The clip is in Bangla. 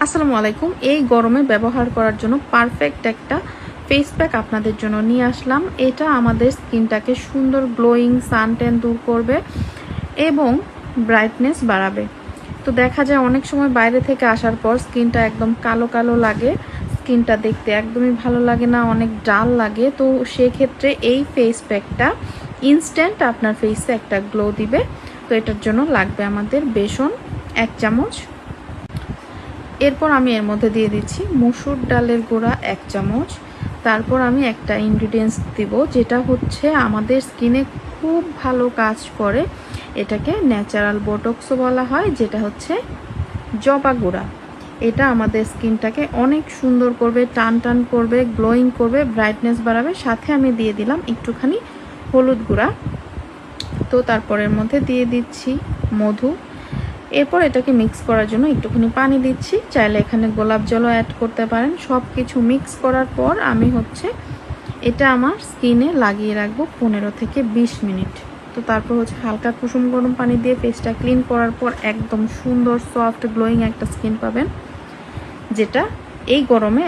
আসসালামু আলাইকুম। এই গরমে ব্যবহার করার জন্য পারফেক্ট একটা ফেস প্যাক আপনাদের জন্য নিয়ে আসলাম। এটা আমাদের স্কিনটাকে সুন্দর গ্লোয়িং সানট্যান দূর করবে এবং ব্রাইটনেস বাড়াবে। তো দেখা যায় অনেক সময় বাইরে থেকে আসার পর স্কিনটা একদম কালো কালো লাগে, স্কিনটা দেখতে একদমই ভালো লাগে না, অনেক ডাল লাগে। তো সেক্ষেত্রে এই ফেস প্যাকটা ইনস্ট্যান্ট আপনার ফেসে একটা গ্লো দিবে। তো এটার জন্য লাগবে আমাদের বেসন 1 চামচ। এরপর আমি এর মধ্যে দিয়ে দিচ্ছি মসুর ডালের গুঁড়া 1 চামচ। তারপর আমি একটা ইনগ্রিডিয়েন্টস দিব যেটা হচ্ছে আমাদের স্কিনে খুব ভালো কাজ করে, এটাকে ন্যাচারাল বোটক্সও বলা হয়, যেটা হচ্ছে জবা গুঁড়া। এটা আমাদের স্কিনটাকে অনেক সুন্দর করবে, টান টান করবে, গ্লোয়িং করবে, ব্রাইটনেস বাড়াবে। সাথে আমি দিয়ে দিলাম একটুখানি হলুদ গুঁড়া। তো তারপরের মধ্যে দিয়ে দিচ্ছি মধু। এরপর এটাকে মিক্স করার জন্য একটুখানি পানি দিচ্ছি, চাইলে এখানে গোলাপ জলও অ্যাড করতে পারেন। সব কিছু মিক্স করার পর আমি এটা আমার স্কিনে লাগিয়ে রাখবো 15 থেকে 20 মিনিট। তো তারপর হালকা কুসুম গরম পানি দিয়ে ফেসটা ক্লিন করার পর একদম সুন্দর সফট গ্লোয়িং একটা স্কিন পাবেন, যেটা এই গরমে